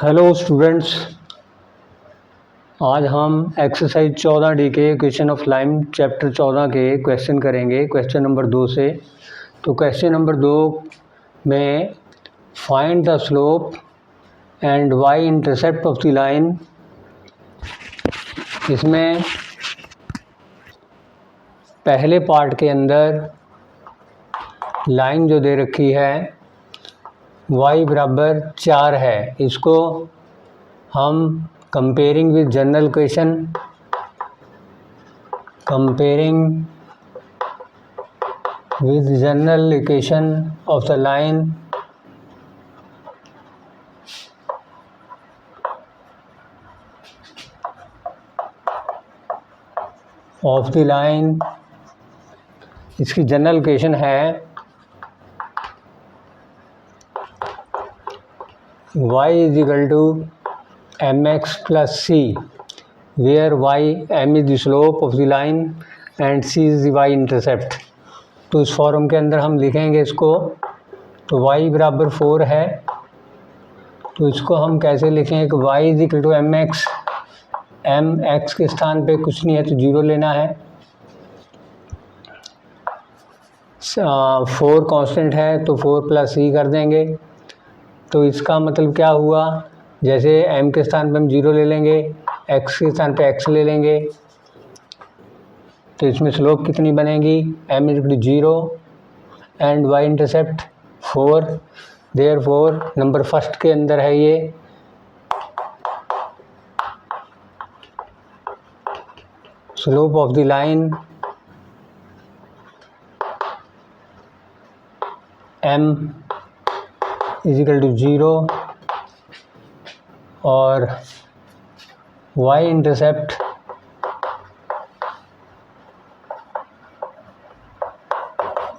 Hello students, आज हम exercise 14D के इक्वेशन ऑफ लाइन चैप्टर 14 के क्वेश्चन करेंगे क्वेश्चन नंबर 2 से। तो क्वेश्चन नंबर 2 में find the slope and y intercept of the line. इसमें पहले पार्ट के अंदर लाइन जो दे रखी है y बराबर 4 है, इसको हम comparing with general equation of the line इसकी जनरल इक्वेशन है y is equal to mx plus c, where m is the slope of the line and c is the y intercept। तो इस form के अंदर हम लिखेंगे इसको। तो y बराबर 4 है, तो इसको हम कैसे लिखेंगे कि y is equal to mx, m x के स्थान पे कुछ नहीं है तो 0 लेना है। 4 कांस्टेंट है तो 4 प्लस c कर देंगे। तो इसका मतलब क्या हुआ, जैसे m के स्थान पे हम 0 ले लेंगे, x के स्थान पे x ले लेंगे, तो इसमें स्लोप कितनी बनेगी, m is 0 and y intercept 4। Therefore number first के अंदर है ये, slope of the line m is equal to 0 और y इंटरसेप्ट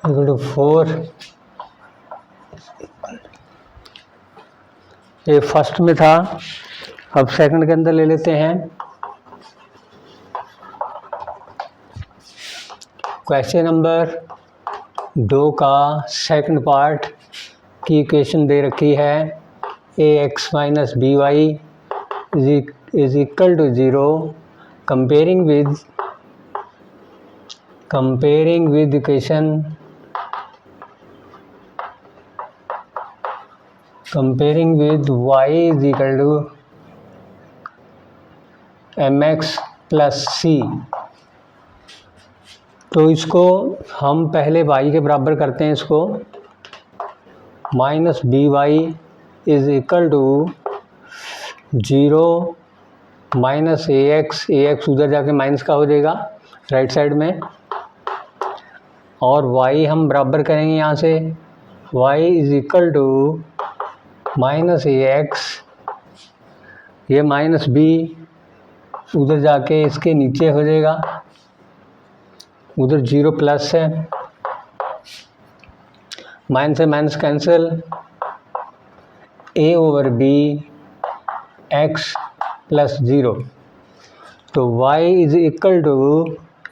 इक्वल टू 4। ये फर्स्ट में था, अब सेकंड के अंदर ले लेते हैं। क्वेश्चन नंबर 2 का सेकंड पार्ट की इक्वेशन दे रखी है ax minus b y is equal to 0, comparing with equation y is equal to mx plus c। तो इसको हम पहले y के बराबर करते हैं, इसको minus b y is equal to 0 minus ax उधर जाके माइनस का हो जाएगा राइट साइड में, और y हम बराबर करेंगे यहाँ से, y is equal to minus ax, ये माइनस b उधर जाके इसके नीचे हो जाएगा, उधर 0 प्लस है, माइनस से minus cancel, a over b x plus 0। तो y is equal to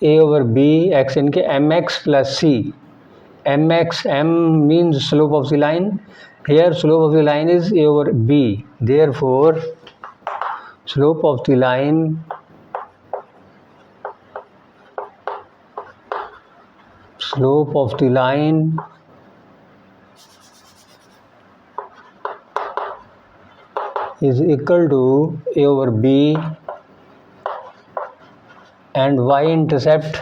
a over b x इनके mx plus c। mx m means slope of the line, here slope of the line is a over b, therefore slope of the line is equal to a over b and y intercept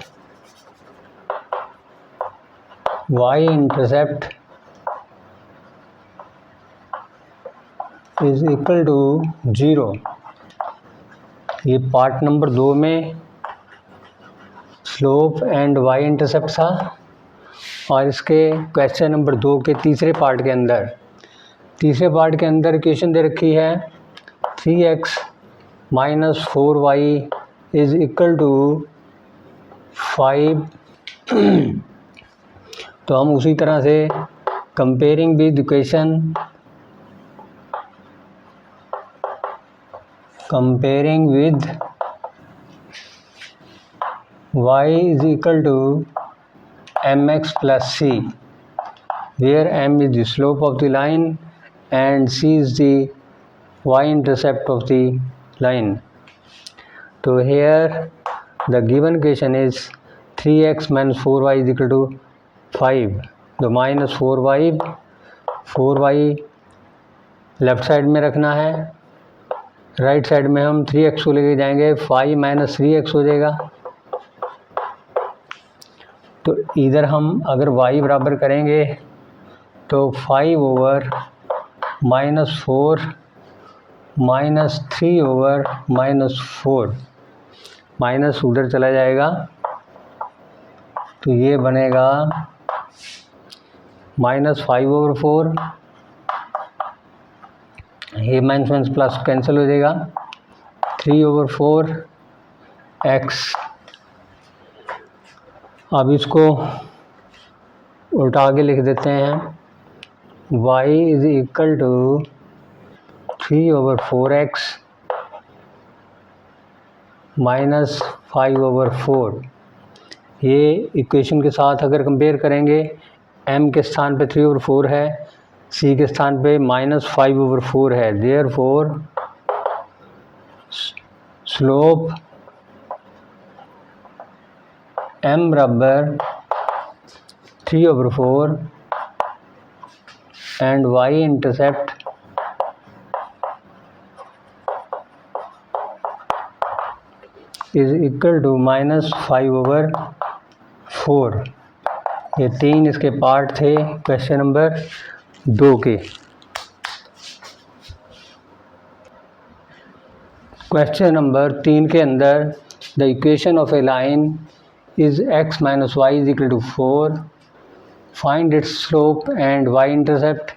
is equal to 0। ये part number 2 में slope and y intercept था, और इसके question number 2 के तीसरे part के अंदर equation दे रखी है 3x minus 4y is equal to 5। तो हम उसी तरह से comparing with equation y is equal to mx plus c, where m is the slope of the line and c is the y-intercept of the line. So here the given equation is 3x minus 4y is equal to 5. तो minus 4y left side में रखना है, right side में हम 3x को लेके जाएंगे, 5 minus 3x हो जाएगा। तो इधर हम अगर y बराबर करेंगे तो 5 over minus 4 minus 3 over minus 4, minus उधर चला जाएगा तो ये बनेगा माइनस 5 ओवर 4, ये माइनस माइनस प्लस कैंसिल हो जाएगा, 3 ओवर 4 x। अब इसको उल्टा के लिख देते हैं, y is equal to 3 over 4x minus 5 over 4। ये इक्वेशन के साथ अगर कंपेयर करेंगे, m के स्थान पे 3 ओवर 4 है, c के स्थान पे माइनस 5 ओवर 4 है। देयरफॉर स्लोप m बराबर 3 over 4 and y intercept is equal to minus 5 over 4। ये 3 इसके पार्ट थे क्वेश्चन नंबर 2 के। क्वेश्चन नंबर 3 के अंदर the equation of a line is x minus y is equal to 4, find its slope and y intercept,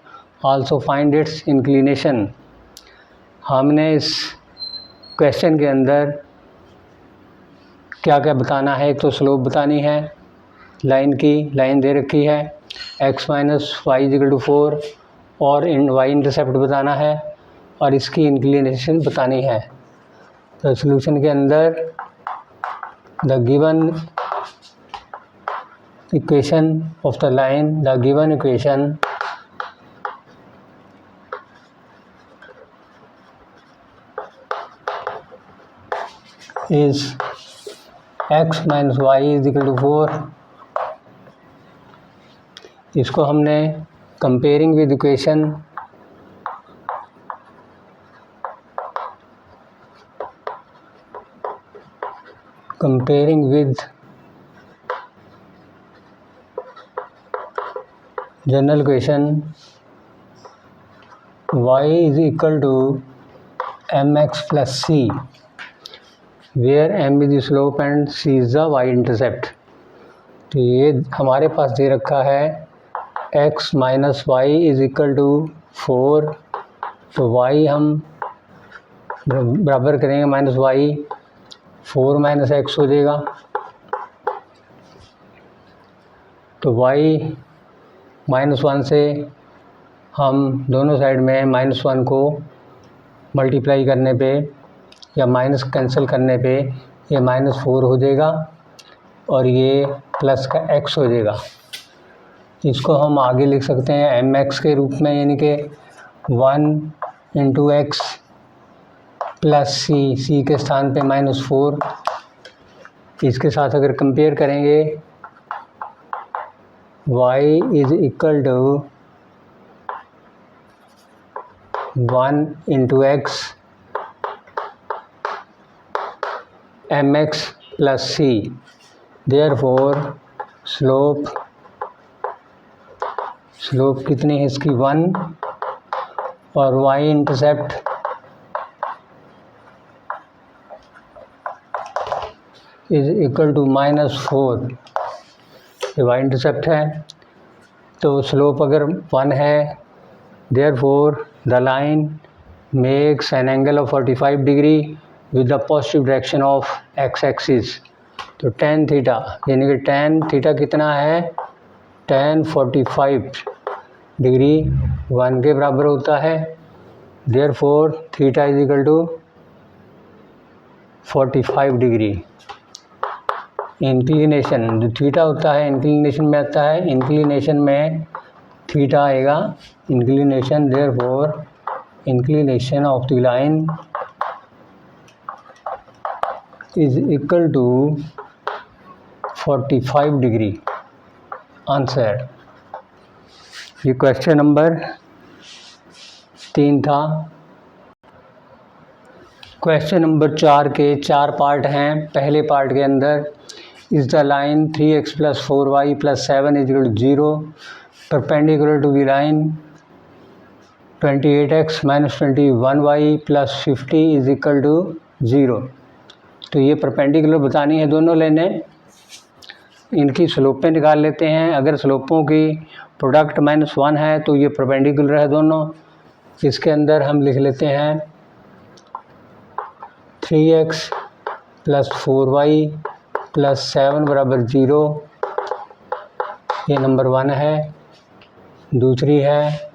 also find its inclination. हमने इस question के अंदर क्या क्या बताना है, एक तो स्लोप बतानी है लाइन की, लाइन दे रखी है x minus y is equal to 4, और y इंटरसेप्ट बताना है और इसकी इंक्लिनेशन बतानी है। तो सॉल्यूशन के अंदर the given equation of the line, the given equation is x minus y is equal to 4। इसको हमने comparing with equation general equation y is equal to mx plus c, where m is the slope and c is the y intercept. तो ये हमारे पास दे रखा है x minus y is equal to 4, तो y हम बराबर करेंगे माइनस वाई, 4 माइनस एक्स हो जाएगा। तो y माइनस 1 से हम दोनों साइड में माइनस 1 को मल्टीप्लाई करने पे या माइनस कैंसिल करने पे ये माइनस 4 हो जाएगा और ये प्लस का x हो जाएगा। इसको हम आगे लिख सकते हैं mx के रूप में, यानी कि 1 इंटू एक्स प्लस c के स्थान पे माइनस 4। इसके साथ अगर कंपेयर करेंगे y is equal to 1 into x mx plus c। Therefore slope कितनी है इसकी 1, और y intercept is equal to minus 4। ये y इंटरसेप्ट है, तो स्लोप अगर 1 है, therefore the line makes an angle of 45 degree with the positive direction of x axis. तो tan थीटा, यानी कि tan थीटा कितना है, tan 45 डिग्री 1 के बराबर होता है। Therefore theta is equal to 45 degree. Inclination जो थीटा होता है इंक्लिनेशन में आता है, इंक्लिनेशन में थीटा आएगा inclination. Therefore inclination of the line is equal to 45 degree. Answer. ये क्वेश्चन नंबर 3 था। क्वेश्चन नंबर 4 के 4 पार्ट हैं। पहले पार्ट के अंदर इज द line 3x + 4y + 7 = 0 perpendicular to the line 28x - 21y + 50 = 0। तो ये परपेंडिकुलर बतानी है दोनों लाइनें। इनकी स्लोपें निकाल लेते हैं। अगर स्लोपों की प्रोडक्ट -1 है तो ये परपेंडिकुलर है दोनों। इसके अंदर हम लिख लेते हैं 3x + 4y + 7 = 0। ये नंबर 1 है। दूसरी है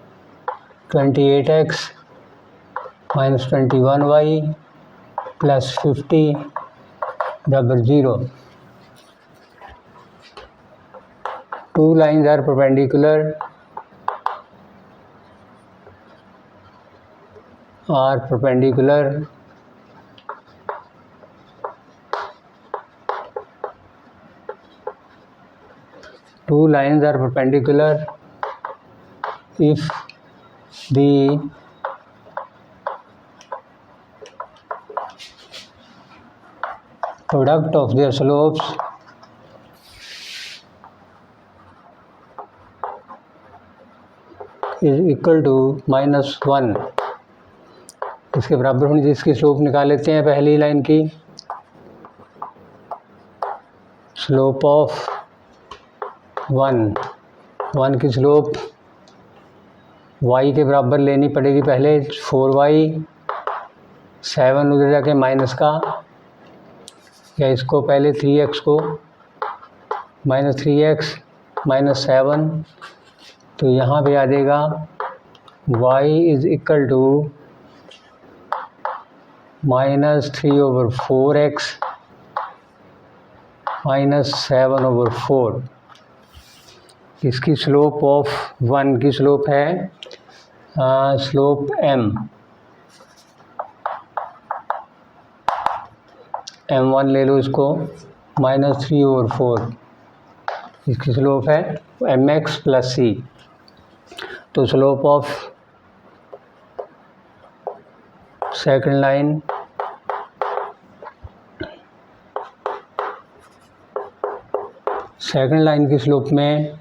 28x - 21y + 50 = 0। Two lines are perpendicular Two lines are perpendicular if the product of their slopes is equal to -1। इसके बराबर होनी चाहिए। इसकी स्लोप निकाल लेते हैं। पहली लाइन की स्लोप ऑफ 1 की स्लोप y के बराबर लेनी पड़ेगी। पहले 4y 7 उधर जाके माइनस का, या इसको पहले 3x को -3x - 7, तो यहाँ पे आ जाएगा y = -3/4x - 7/4। इसकी स्लोप ऑफ 1 की स्लोप है स्लोप m1 ले लो इसको, -3/4। इसकी स्लोप है mx + c। तो स्लोप ऑफ सेकंड लाइन की स्लोप में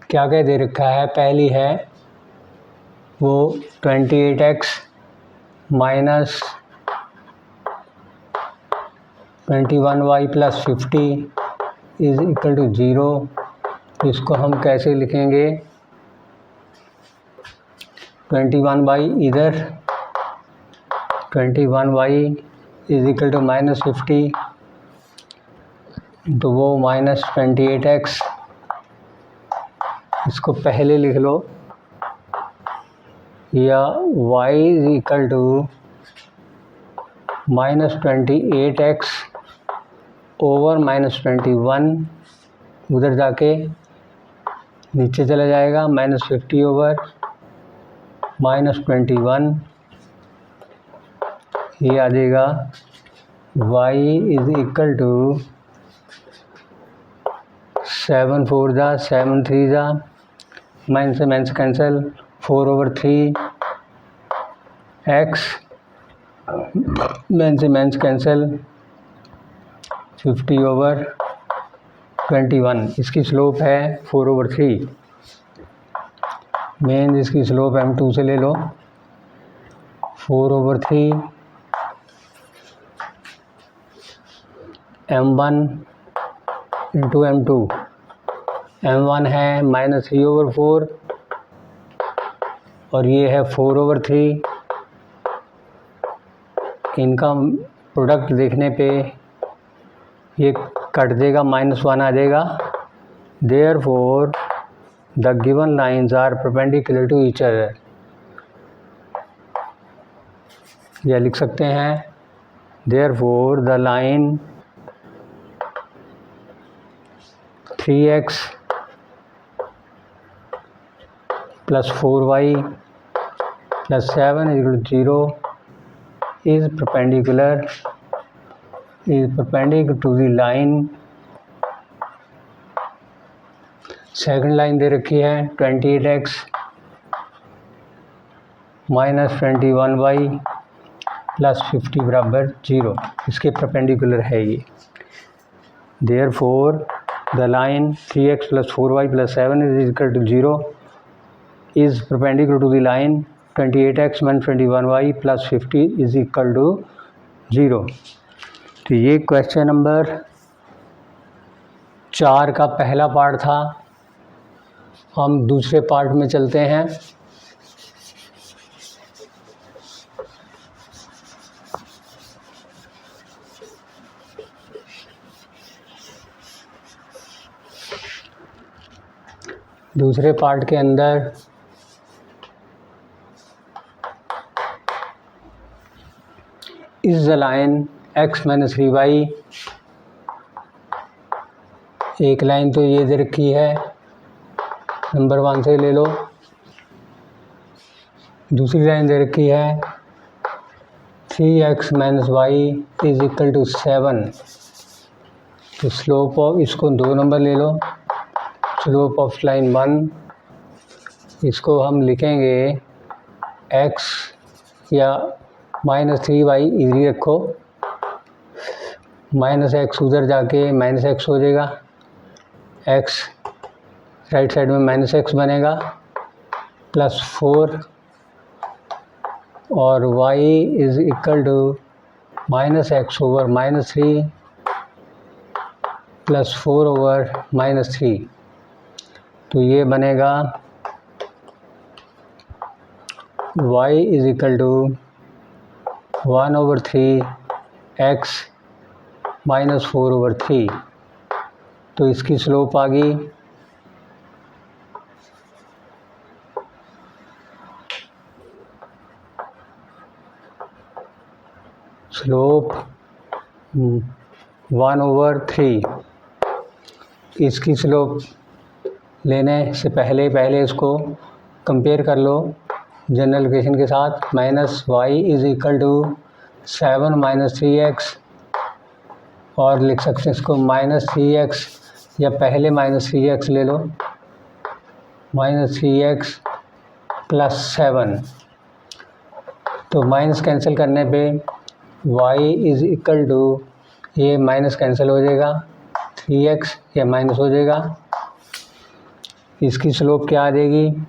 क्या क्या दे रखा है। पहली है वो 28x - 21y + 50 = 0। इसको हम कैसे लिखेंगे? 21y इधर, 21y = -50, तो वो -28x। इसको पहले लिख लो, या y = -28x ओवर -21, उधर जाके नीचे चला जाएगा -50 ओवर -21। ये आ जाएगा y = 7 4 जा 7 3 जा, माइनस से माइनस कैंसिल, 4/3 x माइनस से माइनस कैंसिल, 50/21। इसकी स्लोप है 4/3। मेन इसकी स्लोप m2 से ले लो, 4/3 m1 × m2। m1 है -3/4 और ये है 4/3। इनका प्रोडक्ट देखने पे ये कट देगा, -1 आ जाएगा। Therefore the given lines are perpendicular to each other. या लिख सकते हैं therefore the line 3x + 4y plus 7 is equal to 0 is perpendicular to the line, second line दे रखी है 28x माइनस 21y प्लस 50 बराबर 0, इसके परपेंडिकुलर है ये। Therefore the line 3x plus 4y plus 7 is equal to 0 is perpendicular to the line 28x minus 21y plus 50 is equal to 0। तो ये question number 4 का पहला पार्ट था। हम दूसरे पार्ट में चलते हैं। दूसरे पार्ट के अंदर इस the line x minus 3y, एक लाइन तो ये दे रखी है, नंबर 1 से ले लो। दूसरी लाइन दे रखी है 3x minus y is equal to 7। तो स्लोप ऑफ, इसको 2 नंबर ले लो, स्लोप ऑफ लाइन 1, इसको हम लिखेंगे x या माइनस 3y इधर रखो, माइनस x उधर जाके माइनस x हो जाएगा, x राइट साइड में माइनस x बनेगा प्लस 4 और y is equal to minus x over minus 3 plus 4 over minus 3। तो ये बनेगा y is equal to 1 over 3 x minus 4 over 3। तो इसकी स्लोप आ गई स्लोप 1 ओवर 3। इसकी स्लोप लेने से पहले इसको कंपेयर कर लो जनरल इक्वेशन के साथ। Minus y is equal to 7 minus 3x, और लिख सकते हैं इसको माइनस 3x, या पहले माइनस 3x ले लो, माइनस 3x प्लस 7। तो माइनस कैंसिल करने पे y इज इक्वल टू, ये माइनस कैंसिल हो जाएगा, 3x या माइनस हो जाएगा। इसकी स्लोप क्या आ जाएगी,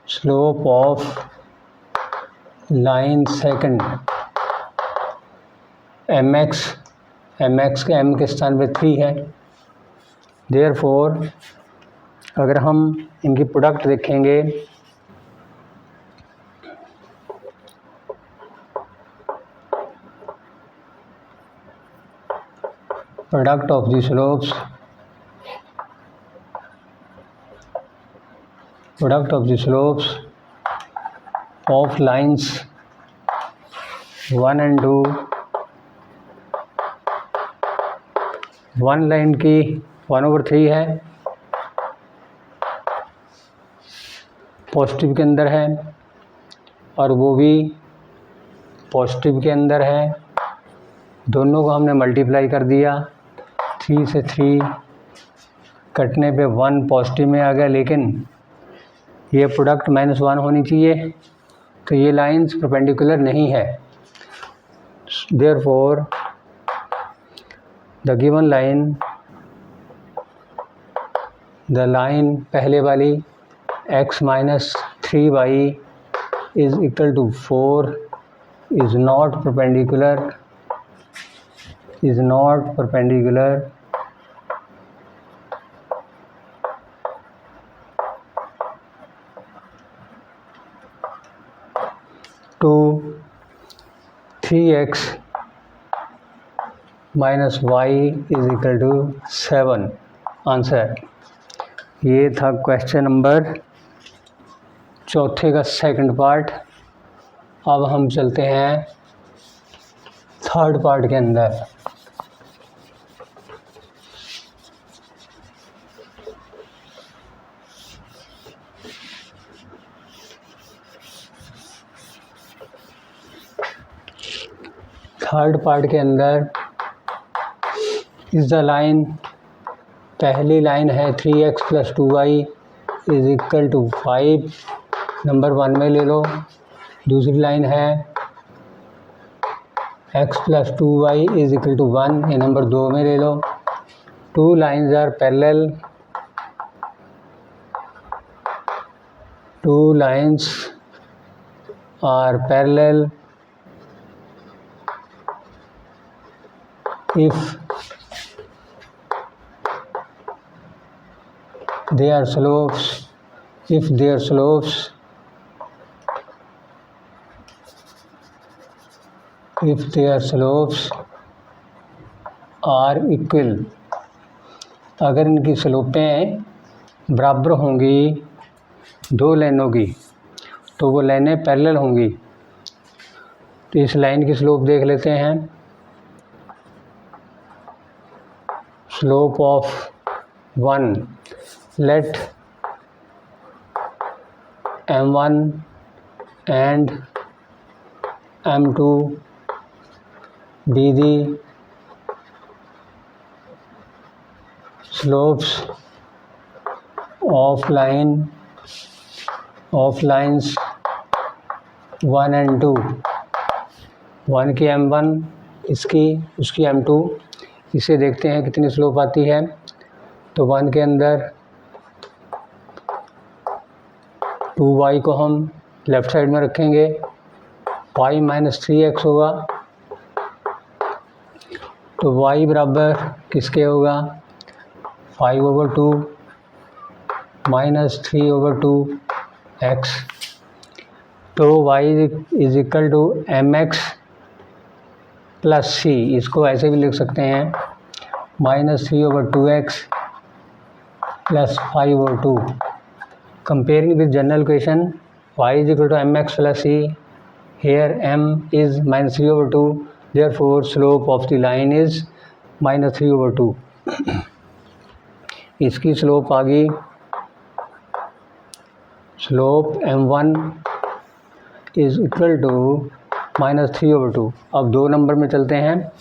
slope of line second mx के m के स्थान पे 3 है। देयरफॉर अगर हम इनकी प्रोडक्ट देखेंगे, product of the slopes, product of the slopes of lines 1 and 2, 1 line की 1 ओवर 3 है, पॉजिटिव के अंदर है, और वो भी पॉजिटिव के अंदर है। दोनों को हमने मल्टीप्लाई कर दिया, 3 से 3 कटने पे 1 पॉजिटिव में आ गया, लेकिन ये प्रोडक्ट -1 होनी चाहिए, तो ये लाइंस परपेंडिकुलर नहीं है। Therefore the given line, the line पहले वाली x minus 3y is equal to 4 is not perpendicular to 3x minus y is equal to 7। Answer ये था क्वेश्चन नंबर 4 का सेकंड पार्ट। अब हम चलते हैं थर्ड पार्ट के अंदर। थर्ड पार्ट के अंदर इज द लाइन, पहली लाइन है 3x + 2y is equal to 5, number 1 में ले लो। दूसरी लाइन है x + 2y is equal to 1, ये नंबर 2 में ले लो। Two lines are parallel, two lines are parallel if their slopes are equal, अगर इनकी स्लोपें बराबर होंगी दो लाइनों की तो वो लाइनें पैरेलल होंगी। तो इस लाइन की स्लोप देख लेते हैं। Slope of 1, let m1 and m2 be the slopes of lines 1 and 2, 1 की m1 उसकी m2। इसे देखते हैं कितनी स्लोप आती है। तो 1 के अंदर 2y को हम लेफ़्ट साइड में रखेंगे, y - 3x होगा। तो y बराबर किसके होगा, 5/2 - 3/2x। तो y is equal to mx + c, इसको ऐसे भी लिख सकते हैं -3/2x + 5/2। Comparing with general equation, y is equal to mx + c, here m is -3/2, therefore slope of the line is -3/2। इसकी स्लोप आ गई, slope m1 is equal to -3/2। अब 2 नंबर में चलते हैं।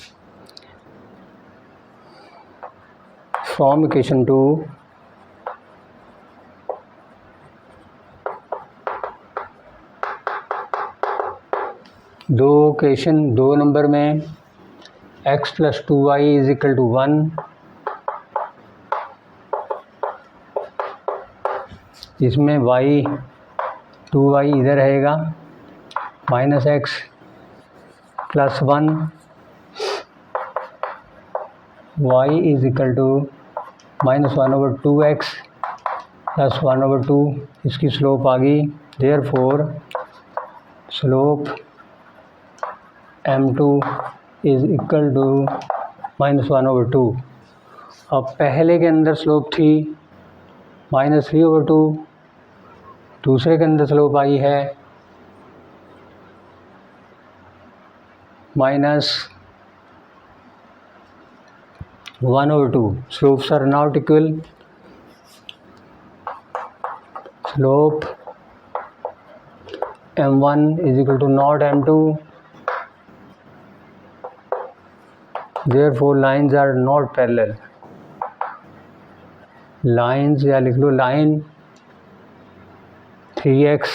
फ्रॉम इक्वेशन 2 2 नंबर में x + 2y is equal to 1, इसमें 2y इधर रहेगा, -x + 1, y इज इक्वल टू -1/2x + 1/2। इसकी स्लोप आ गई, therefore slope m2 is equal to -1/2। अब पहले के अंदर स्लोप थी -3/2, दूसरे के अंदर स्लोप आई है -1/2। Slopes are not equal, slope m1 is equal to not m2, therefore lines are not parallel। Lines या लिख लो, line 3x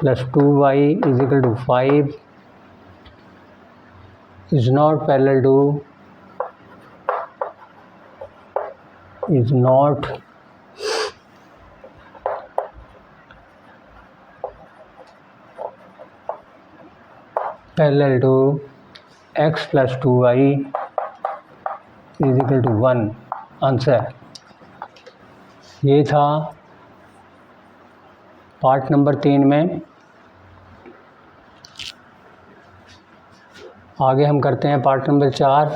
+ 2y is equal to 5 is not parallel to x + 2y is equal to 1। Answer ये था part number 3 में। आगे हम करते हैं पार्ट नंबर 4।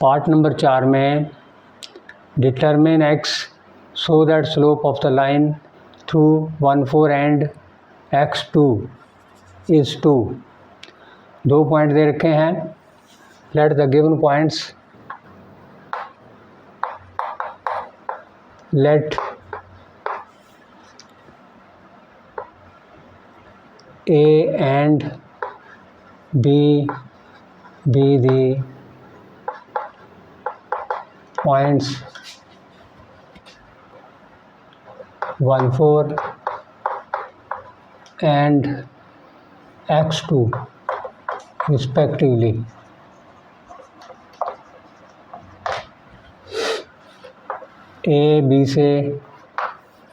पार्ट नंबर 4 में determine x so that slope of the line through 1, 4 and x2 is 2, दो point दे रखे हैं। Let the given points let A and B be the points 1, 4 and x2 respectively. A B से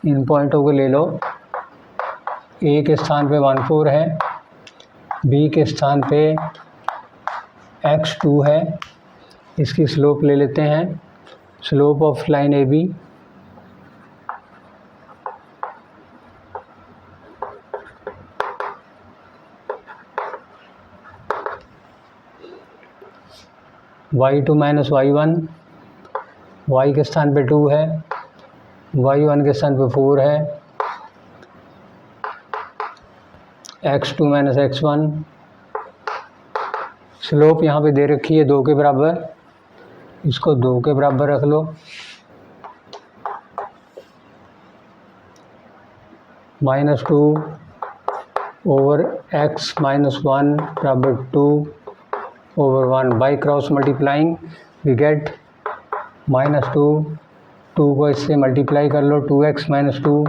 इन पॉइंटों को ले लो। A के स्थान पे 1, 4 है, B के स्थान पे x2 है। इसकी स्लोप ले लेते हैं। Slope of line A B y2 minus y1, y के स्थान पे 2 है, y1 के स्थान पे 4 है, x2 माइनस x1। स्लोप यहाँ पे दे रखी है 2 के बराबर, इसको 2 के बराबर रख लो। -2 ओवर x माइनस 1 बराबर 2 over 1। By cross multiplying we get -2, 2 को इससे मल्टीप्लाई कर लो, 2x माइनस 2,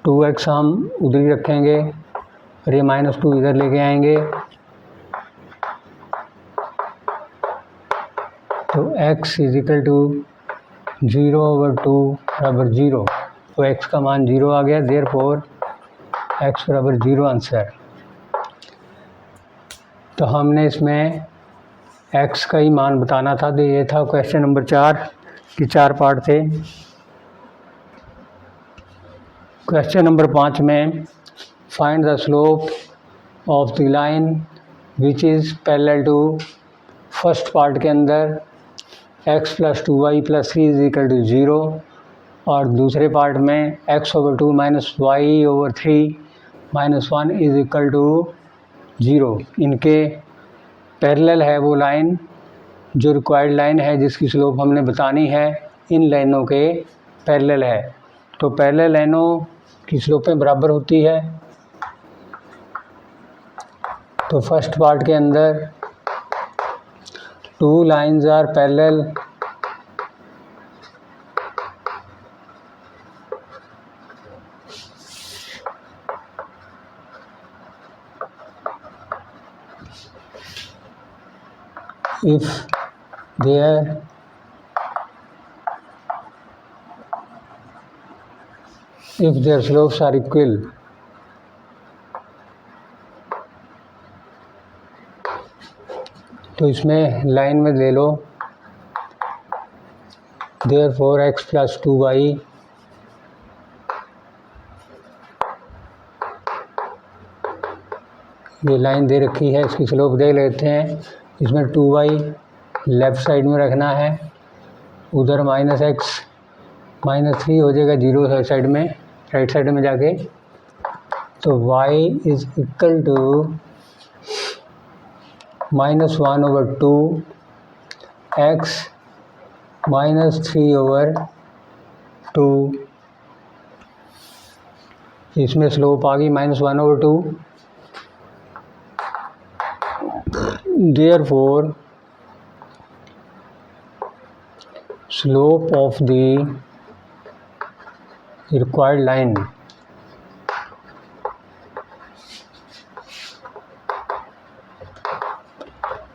2x हम उधर ही रखेंगे और ये -2 इधर लेके आएंगे, तो x is equal to 0 over 2 बराबर 0। तो x का मान 0 आ गया, देयरफॉर x बराबर 0 आंसर। तो हमने इसमें x का ही मान बताना था। तो ये था क्वेश्चन नंबर 4 की 4 पार्ट थे। क्वेश्चन नंबर 5 में find the slope of the line which is parallel to, first part के अंदर x plus 2y plus 3 is equal to 0 और दूसरे पार्ट में x over 2 minus y over 3 minus 1 is equal to 0। इनके parallel है वो line जो required line है जिसकी स्लोप हमने बतानी है, इन लाइनों के पैरेलल है। तो पैरेलल लाइनों की स्लोपें बराबर होती है। तो फर्स्ट पार्ट के अंदर 2 lines are parallel if their slopes are equal। तो इसमें लाइन में ले लो, therefore x प्लस 2y ये लाइन दे रखी है, इसकी स्लोप दे लेते हैं। इसमें 2y लेफ़्ट साइड में रखना है, उधर -x -3 हो जाएगा 0 साइड में, राइट साइड में जाके। तो y is equal to -1 over 2 x -3 over 2। इसमें स्लोप आ गई -1 over 2। Therefore slope of the required line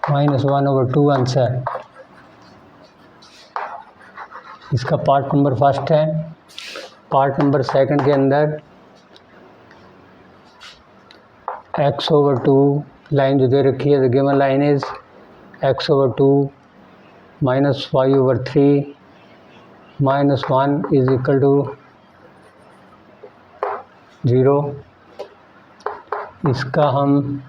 -1 over 2 answer. इसका पार्ट नंबर फर्स्ट है। पार्ट नंबर सेकंड के अंदर x ओवर 2 लाइन जो दे रखी है, the given line is x over 2 minus y over 3 minus 1 is equal to 0। इसका हम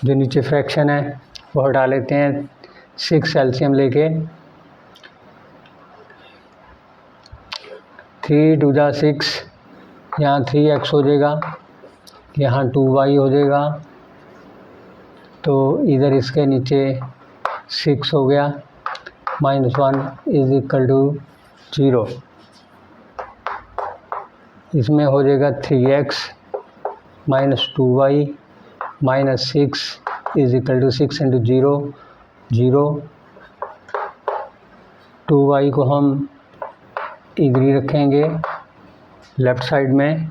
जो नीचे फ्रैक्शन है वो हटा लेते हैं 6 एलसीएम लेके। 3 2 जा 6, यहाँ 3x हो जाएगा यहाँ 2y हो जाएगा, तो इधर इसके नीचे 6 हो गया, -1 इज इक्वल टू 0। इसमें हो जाएगा 3x minus 2y minus 6 is equal to 6 into 0 0। 2y को हम इधर ही रखेंगे लेफ़्ट साइड में,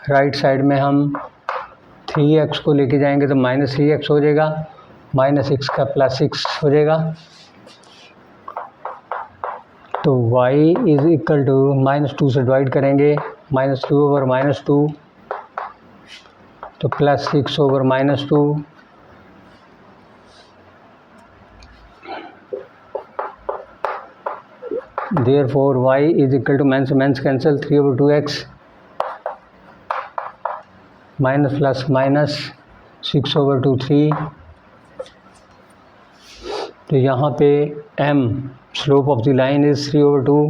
राइट साइड में हम 3x को लेके जाएंगे तो -3x हो जाएगा, -6 का +6 हो जाएगा। तो y इज इक्वल टू -2 से डिवाइड करेंगे, -2 ओवर -2 तो +6 over -2। Therefore y is equal to minus cancel 3 over 2x minus plus minus 6 over 2 3। तो यहाँ पे m slope of the line is 3 over 2।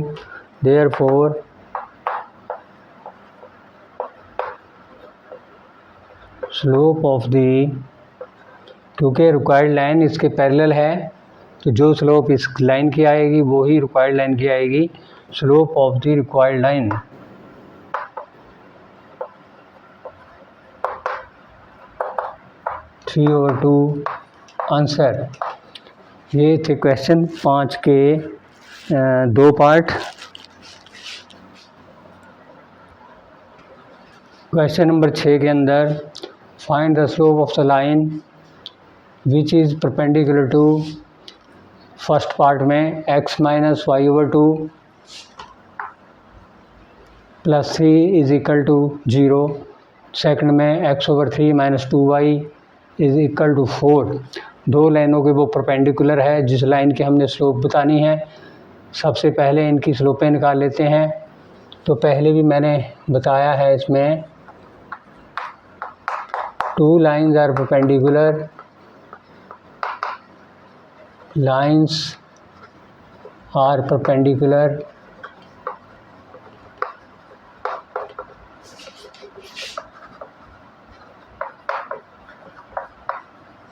Therefore slope of the, क्योंकि required line इसके parallel है तो जो स्लोप इस लाइन की आएगी वो ही रिक्वायर्ड लाइन की आएगी। Slope of the required line three over 2 answer. ये थे क्वेश्चन 5 के 2 पार्ट। क्वेश्चन नंबर 6 के अंदर find the slope of the line which is perpendicular to, first part में x minus y over 2 plus 3 is equal to 0, second में x ओवर 3 minus 2y is equal to 4। दो लाइनों के वो परपेंडिकुलर है जिस लाइन की हमने स्लोप बतानी है। सबसे पहले इनकी स्लोपें निकाल लेते हैं। तो पहले भी मैंने बताया है इसमें 2 lines are perpendicular, lines are perpendicular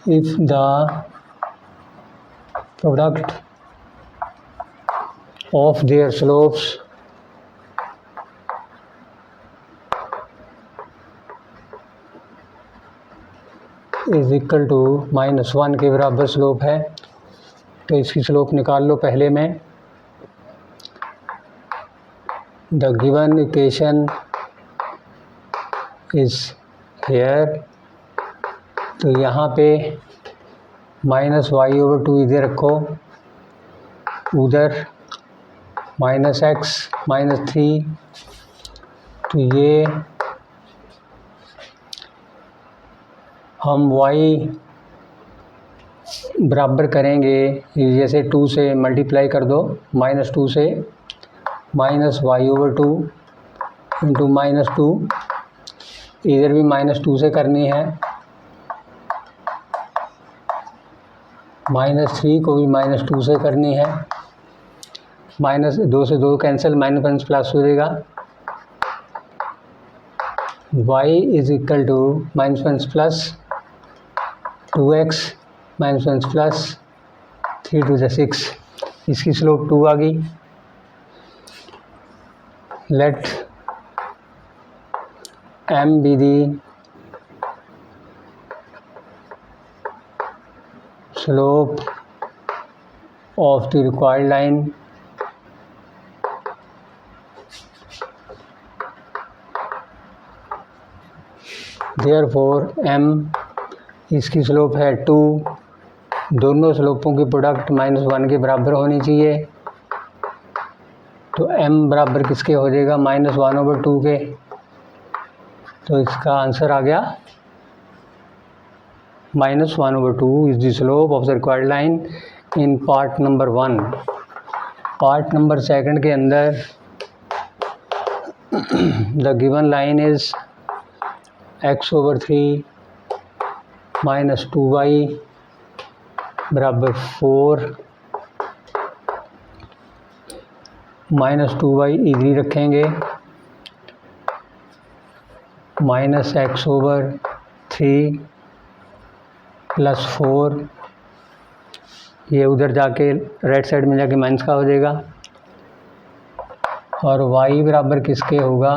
if the product of their slopes is equal to -1 के बराबर स्लोप है। तो इसकी स्लोप निकाल लो पहले में। The given equation is here. तो यहाँ पे -y ओवर 2 इधर रखो, उधर -x -3। तो ये हम y बराबर करेंगे, जैसे 2 से मल्टीप्लाई कर दो, -2 से -y ओवर 2 इंटू -2, इधर भी -2 से करनी है, -3 को भी -2 से करनी है, -2 से 2 कैंसिल, माइनस प्लस हो जाएगा। y is equal to minus plus 2x minus plus 3 to the 6। इसकी स्लोप 2 आ गई। Let m be the slope of the required line. Therefore m इसकी स्लोप है 2। दोनों स्लोपों की प्रोडक्ट -1 के बराबर होनी चाहिए। तो m बराबर किसके हो जाएगा, -1 ओवर 2 के। तो इसका आंसर आ गया -1 over 2 is the slope of the required line in part number 1। Part number 2 के अंदर the given line is x ओवर 3 माइनस 2y बराबर 4, -2y इधर रखेंगे, माइनस एक्स ओवर 3 प्लस 4, ये उधर जाके राइट साइड में जाके माइनस का हो जाएगा, और y बराबर किसके होगा,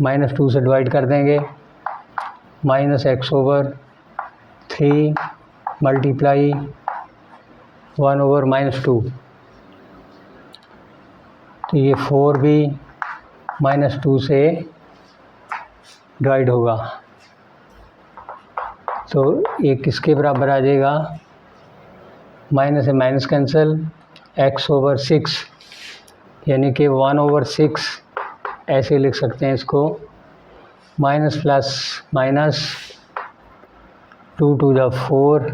-2 से डिवाइड कर देंगे, minus x over 3 multiply 1 over -2, तो ये 4 भी -2 से डिवाइड होगा, तो ये किसके बराबर आ जाएगा, माइनस से माइनस कैंसिल, x ओवर 6 यानी कि 1 ओवर 6 ऐसे लिख सकते हैं इसको, minus plus minus 2 to the 4,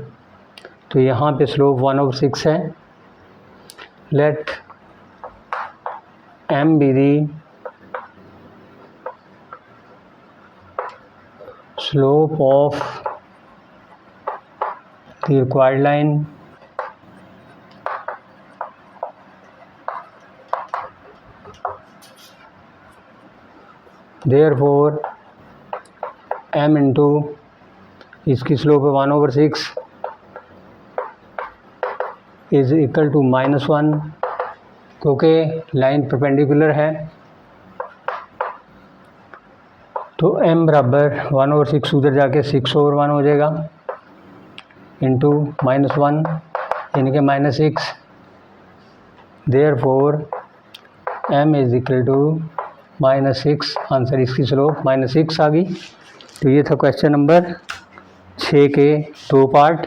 तो यहाँ पे स्लोप 1 ओवर 6 है। Let m be the slope of the required line, therefore m into इसकी स्लोप है 1 ओवर 6 इज इक्वल टू -1, क्योंकि लाइन परपेंडिकुलर है तो m बराबर 1 ओवर 6 उधर जाके 6 ओवर 1 हो जाएगा, इंटू -1 यानी कि -6, therefore m is equal to -6, answer इसकी स्लोप -6 आ गई। तो ये था क्वेश्चन नंबर 6 के 2 पार्ट।